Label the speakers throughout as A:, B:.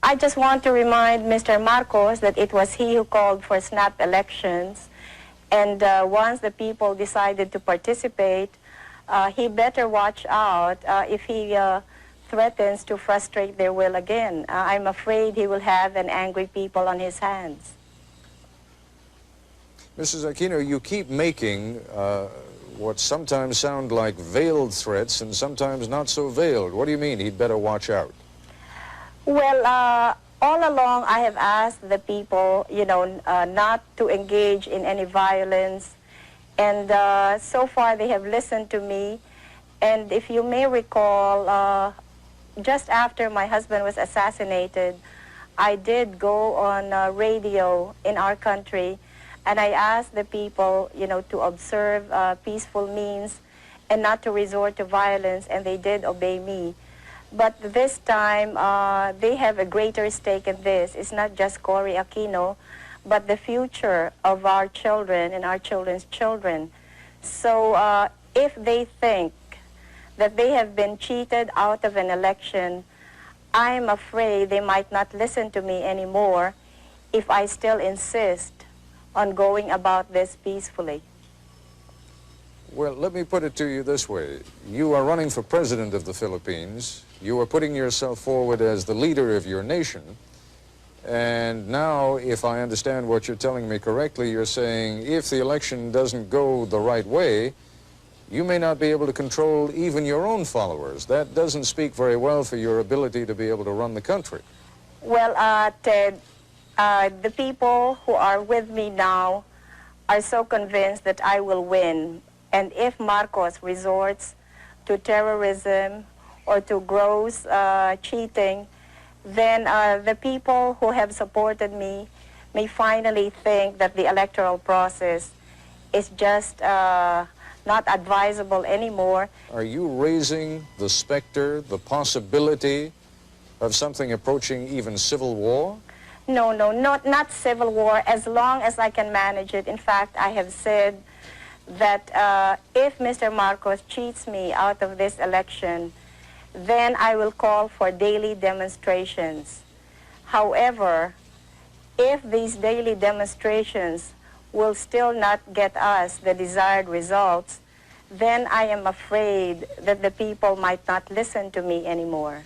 A: I just want to remind Mr. Marcos that it was he who called for snap elections, and once the people decided to participate, he better watch out if he threatens to frustrate their will again. I'm afraid he will have an angry people on his hands.
B: Mrs. Aquino, you keep making what sometimes sound like veiled threats and sometimes not so veiled. What do you mean he'd better watch out?
A: Well, all along I have asked the people, not to engage in any violence, and so far they have listened to me. And if you may recall, just after my husband was assassinated, I did go on radio in our country, and I asked the people, to observe peaceful means and not to resort to violence, and they did obey me. But this time, they have a greater stake in this. It's not just Cory Aquino, but the future of our children and our children's children. So if they think that they have been cheated out of an election, I'm afraid they might not listen to me anymore if I still insist on going about this peacefully.
B: Well, let me put it to you this way. You are running for president of the Philippines. You are putting yourself forward as the leader of your nation. And now, if I understand what you're telling me correctly, you're saying if the election doesn't go the right way, you may not be able to control even your own followers. That doesn't speak very well for your ability to be able to run the country.
A: Well, Ted, the people who are with me now are so convinced that I will win. And if Marcos resorts to terrorism or to gross cheating, then the people who have supported me may finally think that the electoral process is just not advisable anymore.
B: Are you raising the specter, the possibility of something approaching even civil war?
A: No, not civil war, as long as I can manage it. In fact, I have said that if Mr. Marcos cheats me out of this election, then I will call for daily demonstrations. However, if these daily demonstrations will still not get us the desired results, then I am afraid that the people might not listen to me anymore.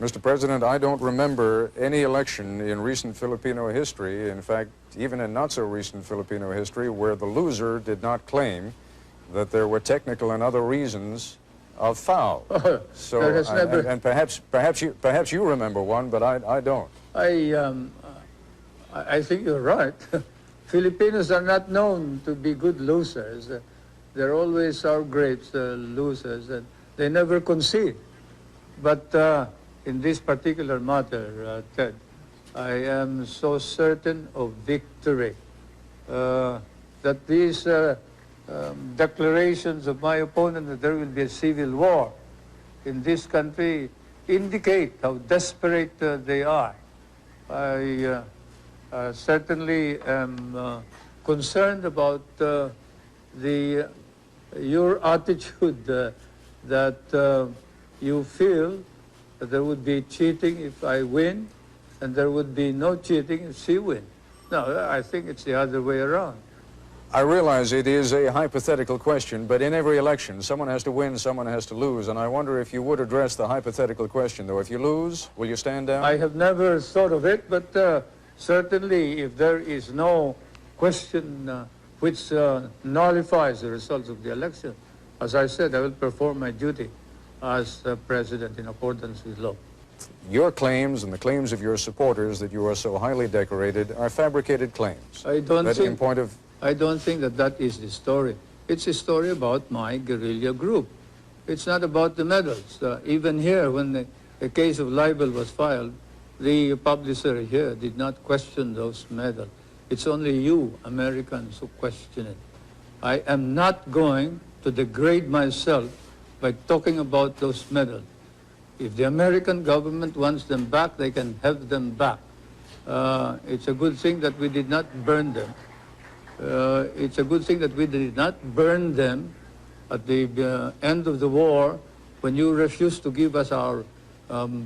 B: Mr. President, I don't remember any election in recent Filipino history, in fact, even in not-so-recent Filipino history, where the loser did not claim that there were technical and other reasons of foul. So, and perhaps you remember one, but I don't.
C: I think you're right. Filipinos are not known to be good losers. They're always our great losers, and they never concede. But in this particular matter, Ted, I am so certain of victory that these declarations of my opponent that there will be a civil war in this country indicate how desperate they are. I certainly am concerned about your attitude that you feel that there would be cheating if I win, and there would be no cheating if she wins. No, I think it's the other way around.
B: I realize it is a hypothetical question, but in every election, someone has to win, someone has to lose, and I wonder if you would address the hypothetical question, though. If you lose, will you stand down?
C: I have never thought of it, but certainly if there is no question which nullifies the results of the election, as I said, I will perform my duty as president in accordance with law.
B: Your claims and the claims of your supporters that you are so highly decorated are fabricated claims.
C: I don't think that that is the story. It's a story about my guerrilla group. It's not about the medals. Even here, when the case of libel was filed, the publisher here did not question those medals. It's only you, Americans, who question it. I am not going to degrade myself by talking about those medals. If the American government wants them back, they can have them back. It's a good thing that we did not burn them. It's a good thing that we did not burn them at the end of the war when you refused to give us our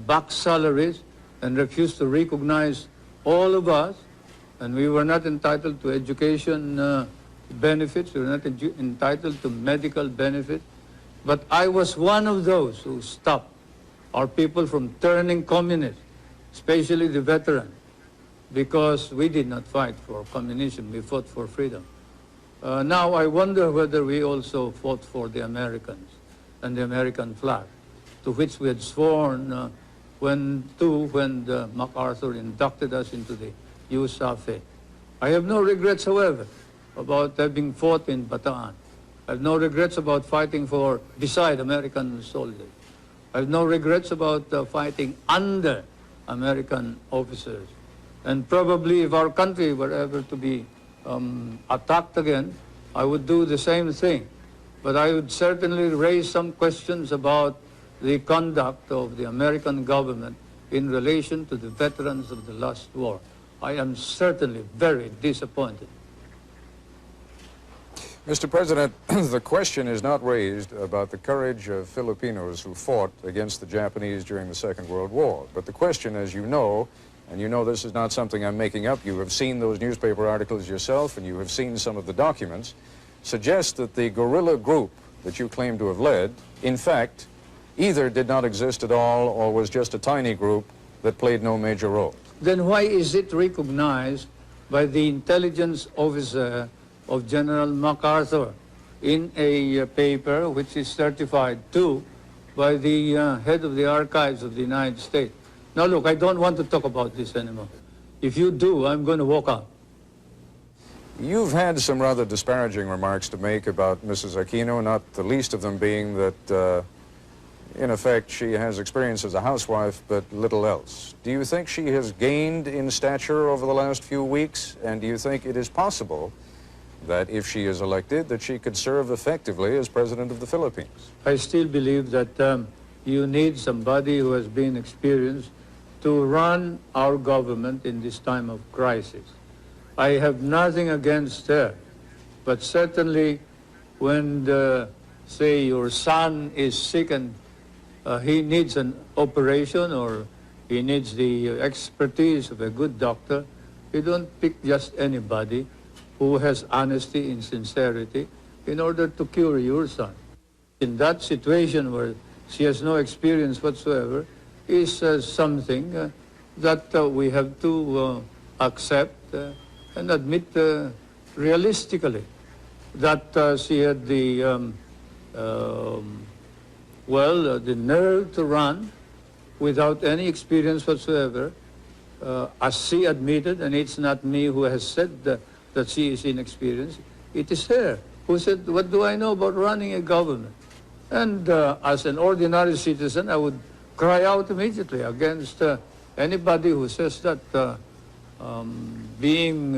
C: back salaries and refused to recognize all of us, and we were not entitled to education benefits, we were not entitled to medical benefits. But I was one of those who stopped our people from turning communist, especially the veterans, because we did not fight for communism, we fought for freedom. Now I wonder whether we also fought for the Americans and the American flag, to which we had sworn when MacArthur inducted us into the USAFE. I have no regrets, however, about having fought in Bataan. I have no regrets about fighting beside American soldiers. I have no regrets about fighting under American officers. And probably if our country were ever to be attacked again, I would do the same thing. But I would certainly raise some questions about the conduct of the American government in relation to the veterans of the last war. I am certainly very disappointed.
B: Mr. President, the question is not raised about the courage of Filipinos who fought against the Japanese during the Second World War. But the question, as you know, and you know this is not something I'm making up, you have seen those newspaper articles yourself and you have seen some of the documents, suggests that the guerrilla group that you claim to have led, in fact, either did not exist at all or was just a tiny group that played no major role.
C: Then why is it recognized by the intelligence officer of General MacArthur in a paper which is certified too by the head of the archives of the United States? Now look, I don't want to talk about this anymore. If you do, I'm going to walk out.
B: You've had some rather disparaging remarks to make about Mrs. Aquino, not the least of them being that, in effect, she has experience as a housewife, but little else. Do you think she has gained in stature over the last few weeks? And do you think it is possible that if she is elected, that she could serve effectively as President of the Philippines?
C: I still believe that you need somebody who has been experienced to run our government in this time of crisis. I have nothing against her, but certainly when, say, your son is sick and he needs an operation or he needs the expertise of a good doctor, you don't pick just anybody who has honesty and sincerity in order to cure your son. In that situation where she has no experience whatsoever is something that we have to accept and admit realistically that she had the the nerve to run without any experience whatsoever, as she admitted, and it's not me who has said that she is inexperienced, it is her who said, what do I know about running a government? And as an ordinary citizen, I would cry out immediately against anybody who says that being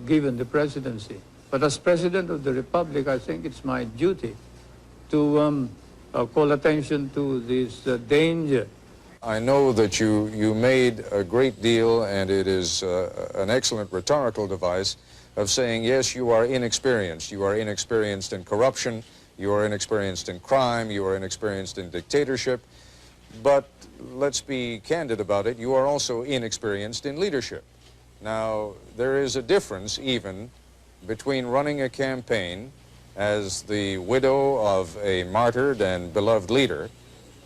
C: given the presidency. But as President of the Republic, I think it's my duty to call attention to this danger.
B: I know that you made a great deal, and it is an excellent rhetorical device of saying, yes, you are inexperienced. You are inexperienced in corruption, you are inexperienced in crime, you are inexperienced in dictatorship. But let's be candid about it, you are also inexperienced in leadership. Now, there is a difference even between running a campaign as the widow of a martyred and beloved leader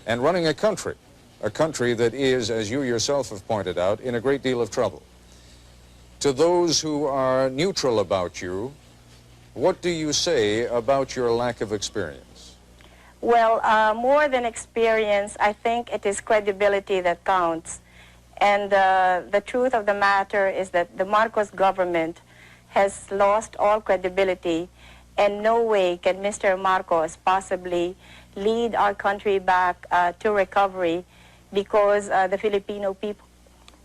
B: and running a country that is, as you yourself have pointed out, in a great deal of trouble. To those who are neutral about you, what do you say about your lack of experience?
A: Well, more than experience, I think it is credibility that counts. And the truth of the matter is that the Marcos government has lost all credibility, and no way can Mr. Marcos possibly lead our country back to recovery because the Filipino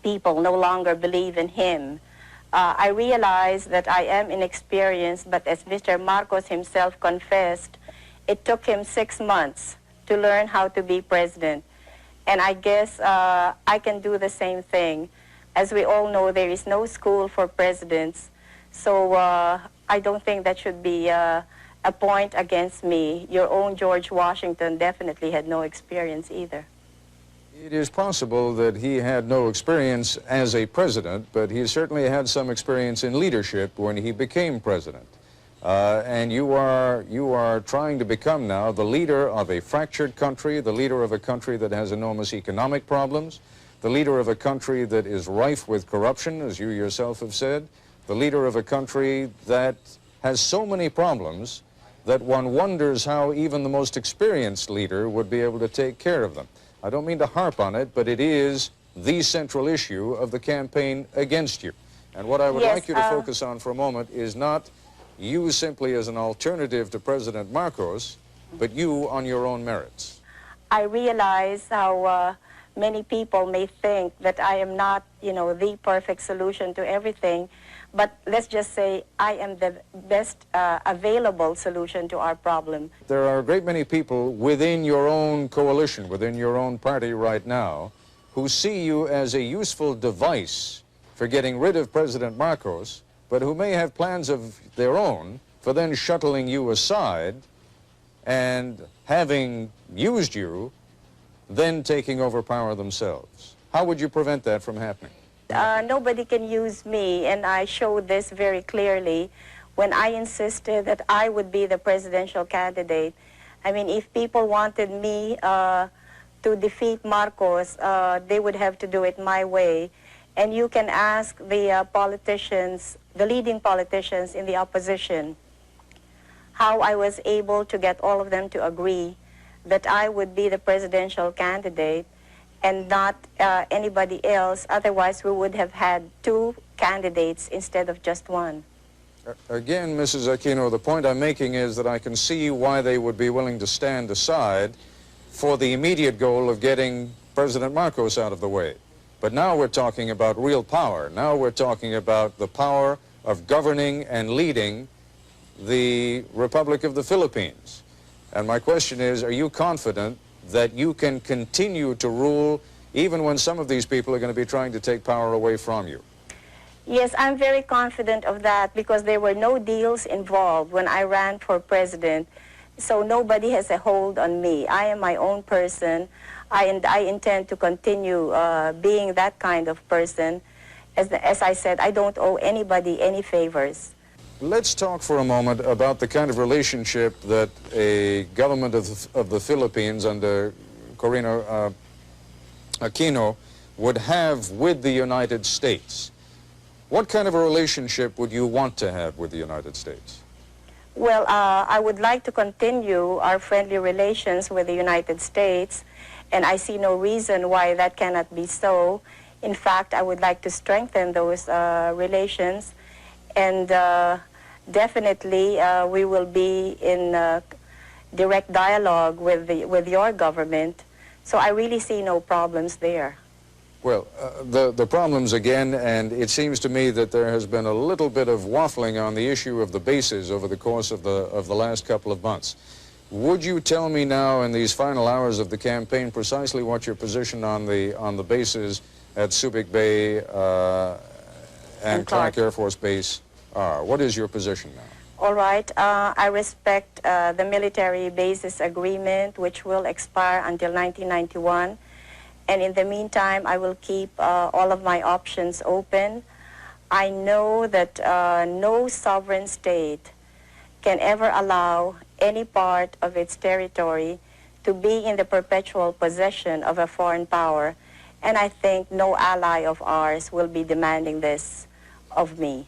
A: people no longer believe in him. I realize that I am inexperienced, but as Mr. Marcos himself confessed, it took him 6 months to learn how to be president. And I guess I can do the same thing. As we all know, there is no school for presidents, so I don't think that should be a point against me. Your own George Washington definitely had no experience either.
B: It is possible that he had no experience as a president, but he certainly had some experience in leadership when he became president. And you are trying to become now the leader of a fractured country, the leader of a country that has enormous economic problems, the leader of a country that is rife with corruption, as you yourself have said, the leader of a country that has so many problems that one wonders how even the most experienced leader would be able to take care of them. I don't mean to harp on it, but it is the central issue of the campaign against you. And what I would like you to focus on for a moment is not you simply as an alternative to President Marcos, but you on your own merits.
A: I realize how many people may think that I am not, the perfect solution to everything, but let's just say I am the best available solution to our problem.
B: There are a great many people within your own coalition, within your own party right now, who see you as a useful device for getting rid of President Marcos, but who may have plans of their own for then shuttling you aside and, having used you, then taking over power themselves. How would you prevent that from happening?
A: Nobody can use me, and I showed this very clearly when I insisted that I would be the presidential candidate. I mean, if people wanted me to defeat Marcos, they would have to do it my way. And you can ask the politicians, the leading politicians in the opposition, how I was able to get all of them to agree that I would be the presidential candidate and not anybody else. Otherwise, we would have had two candidates instead of just one.
B: Again, Mrs. Aquino, the point I'm making is that I can see why they would be willing to stand aside for the immediate goal of getting President Marcos out of the way. But now we're talking about real power. Now we're talking about the power of governing and leading the Republic of the Philippines. And my question is, are you confident that you can continue to rule even when some of these people are going to be trying to take power away from you?
A: Yes, I'm very confident of that because there were no deals involved when I ran for president. So nobody has a hold on me. I am my own person. I intend to continue being that kind of person. As I said, I don't owe anybody any favors.
B: Let's talk for a moment about the kind of relationship that a government of the Philippines under Cory Aquino would have with the United States. What kind of a relationship would you want to have with the United States?
A: Well, I would like to continue our friendly relations with the United States, and I see no reason why that cannot be so. In fact, I would like to strengthen those relations, and definitely we will be in direct dialogue with your government. So I really see no problems there.
B: Well, the problems again, and it seems to me that there has been a little bit of waffling on the issue of the bases over the course of the last couple of months. Would you tell me now in these final hours of the campaign precisely what your position on the bases at Subic Bay and Clark Air Force Base are? What is your position now?
A: All right. I respect the military bases agreement, which will expire until 1991. And in the meantime, I will keep all of my options open. I know that no sovereign state can ever allow any part of its territory to be in the perpetual possession of a foreign power. And I think no ally of ours will be demanding this of me.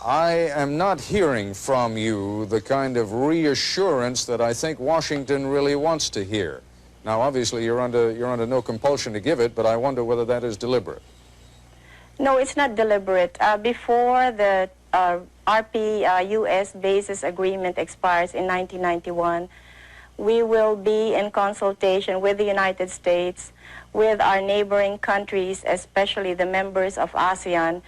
B: I am not hearing from you the kind of reassurance that I think Washington really wants to hear. Now, obviously, you're under no compulsion to give it, but I wonder whether that is deliberate.
A: No, it's not deliberate. Before the RP-U.S. bases agreement expires in 1991, we will be in consultation with the United States, with our neighboring countries, especially the members of ASEAN,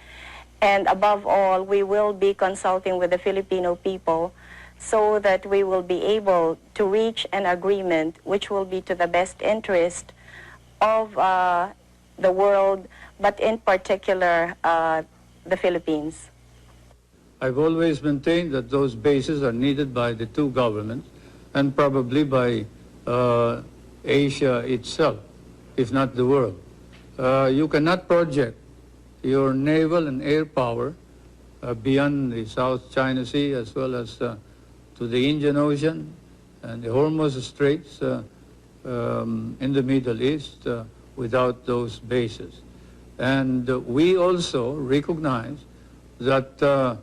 A: and above all, we will be consulting with the Filipino people so that we will be able to reach an agreement which will be to the best interest of the world, but in particular the Philippines.
C: I've always maintained that those bases are needed by the two governments and probably by Asia itself. if not the world. You cannot project your naval and air power beyond the South China Sea as well as to the Indian Ocean and the Hormuz Straits in the Middle East without those bases. And we also recognize that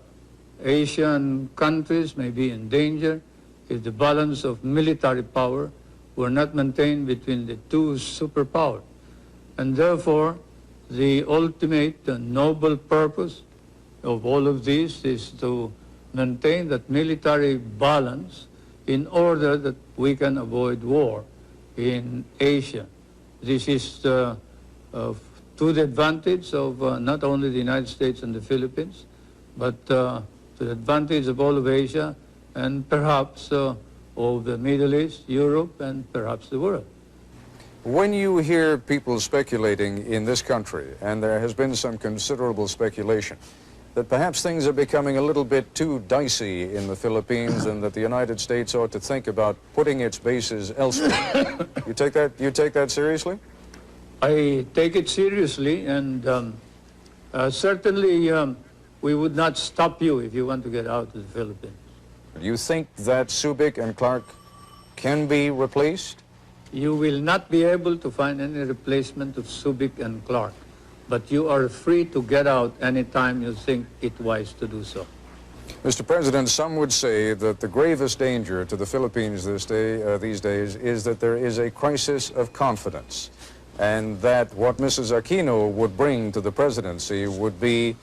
C: Asian countries may be in danger if the balance of military power were not maintained between the two superpowers. And therefore, the ultimate noble purpose of all of this is to maintain that military balance in order that we can avoid war in Asia. This is to the advantage of not only the United States and the Philippines, but to the advantage of all of Asia and perhaps of the Middle East, Europe, and perhaps the world.
B: When you hear people speculating in this country, and there has been some considerable speculation, that perhaps things are becoming a little bit too dicey in the Philippines and that the United States ought to think about putting its bases elsewhere. You take that seriously?
C: I take it seriously, and certainly we would not stop you if you want to get out of the Philippines.
B: Do you think that Subic and Clark can be replaced?
C: You will not be able to find any replacement of Subic and Clark, but you are free to get out anytime you think it wise to do so.
B: Mr. President, some would say that the gravest danger to the Philippines these days is that there is a crisis of confidence, and that what Mrs. Aquino would bring to the presidency would be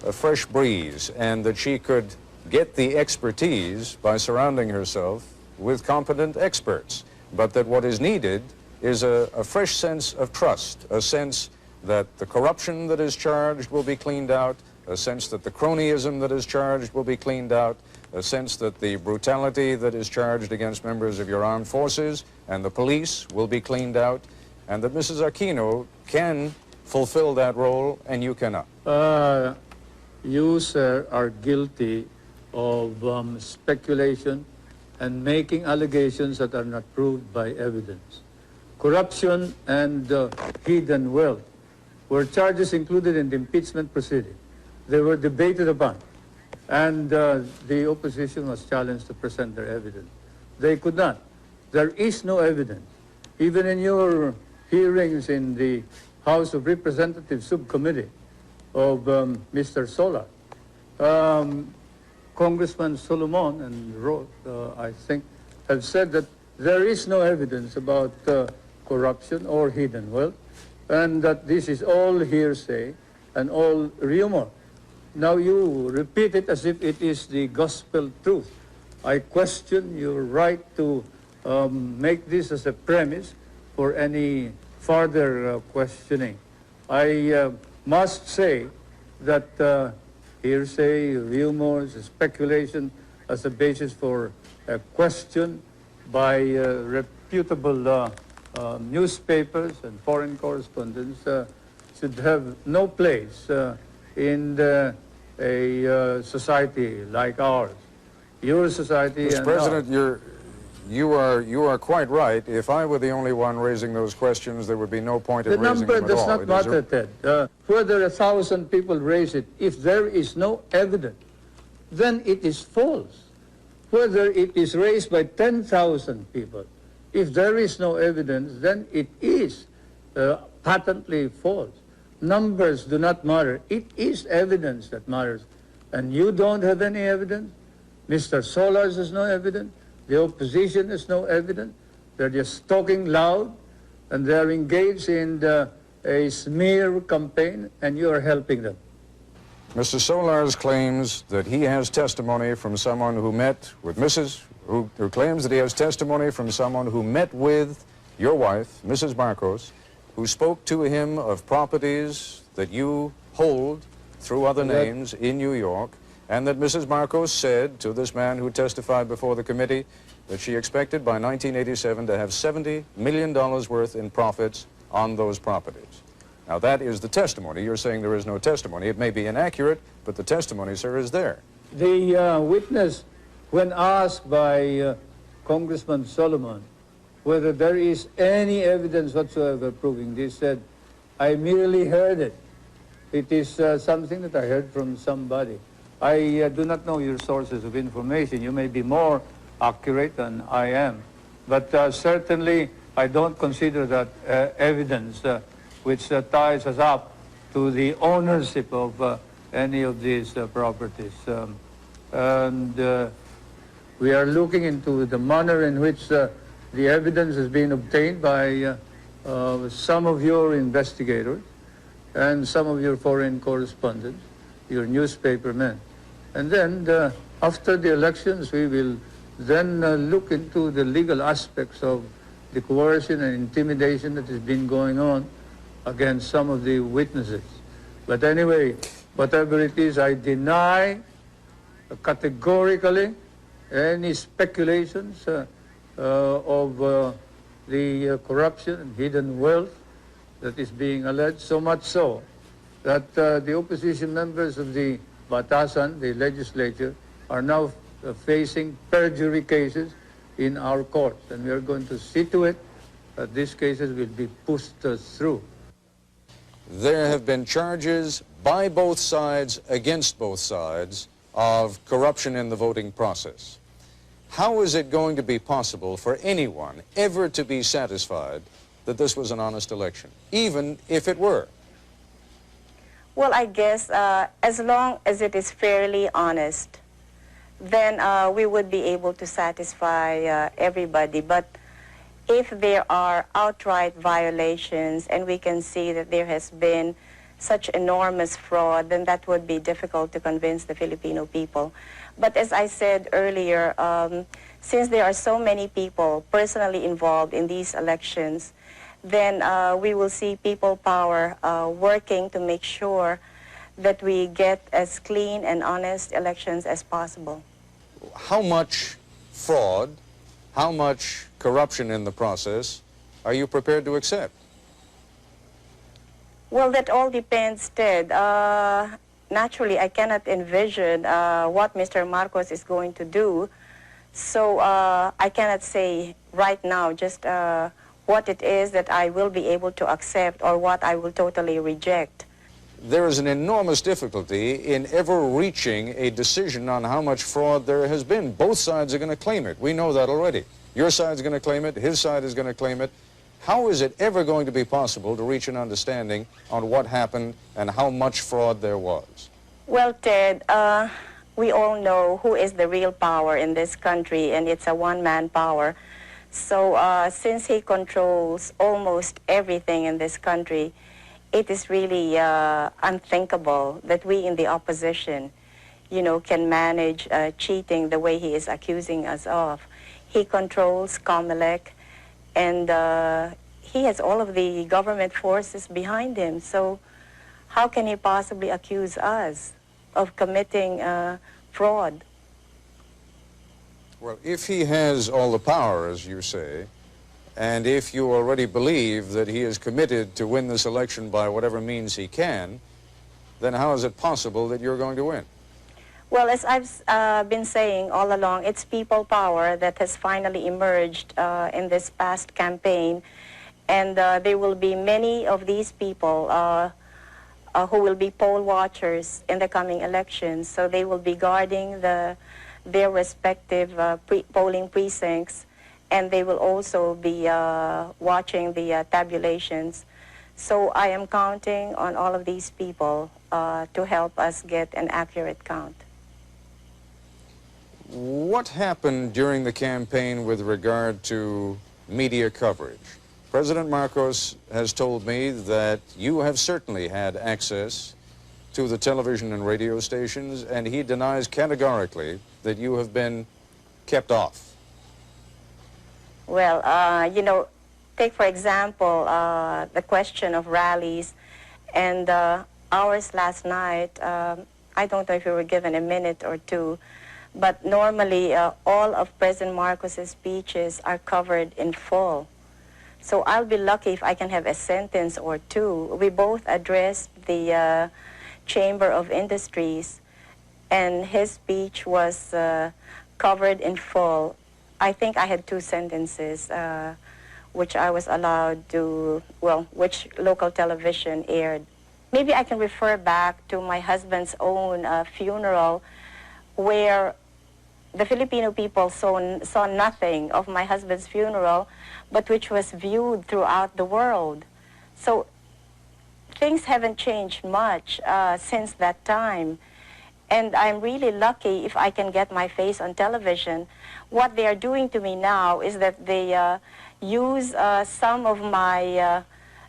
B: a fresh breeze, and that she could get the expertise by surrounding herself with competent experts, but that what is needed is a fresh sense of trust, a sense that the corruption that is charged will be cleaned out, a sense that the cronyism that is charged will be cleaned out, a sense that the brutality that is charged against members of your armed forces and the police will be cleaned out, and that Mrs. Aquino can fulfill that role and you cannot.
C: You, sir, are guilty of speculation and making allegations that are not proved by evidence. Corruption and hidden wealth were charges included in the impeachment proceeding. They were debated upon, and the opposition was challenged to present their evidence. They could not. There is no evidence. Even in your hearings in the House of Representatives subcommittee of Mr. Solar, Congressman Solomon and Roth, I think, have said that there is no evidence about corruption or hidden wealth, and that this is all hearsay and all rumor. Now you repeat it as if it is the gospel truth. I question your right to make this as a premise for any further questioning. I must say that hearsay, rumors, speculation as a basis for a question by reputable newspapers and foreign correspondents should have no place in a society like ours. Your society.
B: Mr. President, you are quite right. If I were the only one raising those questions, there would be no point in raising them at all.
C: The number does not matter, Ted. Whether 1,000 people raise it, if there is no evidence, then it is false. Whether it is raised by 10,000 people, if there is no evidence, then it is patently false. Numbers do not matter. It is evidence that matters. And you don't have any evidence. Mr. Solars has no evidence. The opposition has no evidence. They're just talking loud, and they're engaged in a smear campaign, and you are helping them.
B: Mr. Solars claims that he has testimony from someone who met with who claims that he has testimony from someone who met with your wife, Mrs. Marcos, who spoke to him of properties that you hold through other names in New York, and that Mrs. Marcos said to this man who testified before the committee that she expected by 1987 to have $70 million worth in profits on those properties. Now that is the testimony. You're saying there is no testimony. It may be inaccurate, but the testimony, sir, is there.
C: The witness, when asked by Congressman Solomon whether there is any evidence whatsoever proving this. Said, I merely heard it. It is something that I heard from somebody. I do not know your sources of information. You may be more accurate than I am. But certainly, I don't consider that evidence which ties us up to the ownership of any of these properties. We are looking into the manner in which the evidence has been obtained by some of your investigators and some of your foreign correspondents, your newspaper men. And then after the elections, we will then look into the legal aspects of the coercion and intimidation that has been going on against some of the witnesses. But anyway, whatever it is, I deny categorically any speculations of the corruption and hidden wealth that is being alleged, so much so that the opposition members of the Batasan, the legislature, are now facing perjury cases in our courts, and we are going to see to it that these cases will be pushed through.
B: There have been charges by both sides, against both sides, of corruption in the voting process. How is it going to be possible for anyone ever to be satisfied that this was an honest election, even if it were?
A: Well, I guess as long as it is fairly honest, then we would be able to satisfy everybody. But if there are outright violations and we can see that there has been such enormous fraud, then that would be difficult to convince the Filipino people. But as I said earlier, since there are so many people personally involved in these elections, then we will see people power working to make sure that we get as clean and honest elections as possible.
B: How much fraud, how much corruption in the process are you prepared to accept?
A: Well, that all depends, Ted. Naturally, I cannot envision what Mr. Marcos is going to do, so I cannot say right now just what it is that I will be able to accept or what I will totally reject.
B: There is an enormous difficulty in ever reaching a decision on how much fraud there has been. Both sides are going to claim it. We know that already. Your side's going to claim it, his side is going to claim it. How is it ever going to be possible to reach an understanding on what happened and how much fraud there was?
A: Well, Ted, we all know who is the real power in this country, and it's a one-man power. So since he controls almost everything in this country, it is really unthinkable that we in the opposition, you know, can manage cheating the way he is accusing us of. He controls COMELEC, and he has all of the government forces behind him. So how can he possibly accuse us of committing fraud?
B: Well, if he has all the power, as you say, and if you already believe that he is committed to win this election by whatever means he can, then how is it possible that you're going to win?
A: Well, as I've been saying all along, it's people power that has finally emerged in this past campaign. And there will be many of these people who will be poll watchers in the coming elections. So they will be guarding their respective polling precincts, and they will also be watching the tabulations. So I am counting on all of these people to help us get an accurate count.
B: What happened during the campaign with regard to media coverage? President Marcos has told me that you have certainly had access to the television and radio stations, and he denies categorically that you have been kept off.
A: Well, you know, take for example the question of rallies, and ours last night, I don't know if we were given a minute or two, but normally all of President Marcos's speeches are covered in full. So I'll be lucky if I can have a sentence or two. We both addressed the Chamber of Industries, and his speech was covered in full. I think I had two sentences which I was allowed to, well, which local television aired. Maybe I can refer back to my husband's own funeral, where the Filipino people saw nothing of my husband's funeral, but which was viewed throughout the world. So things haven't changed much since that time. And I'm really lucky if I can get my face on television. What they are doing to me now is that they use some of my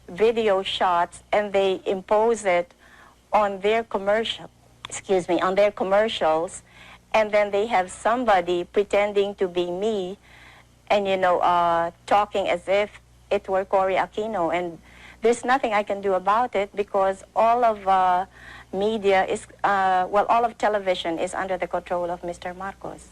A: video shots and they impose it on their on their commercials, and then they have somebody pretending to be me and, you know, talking as if it were Cory Aquino. And there's nothing I can do about it because all of media is, well, all of television is under the control of Mr. Marcos.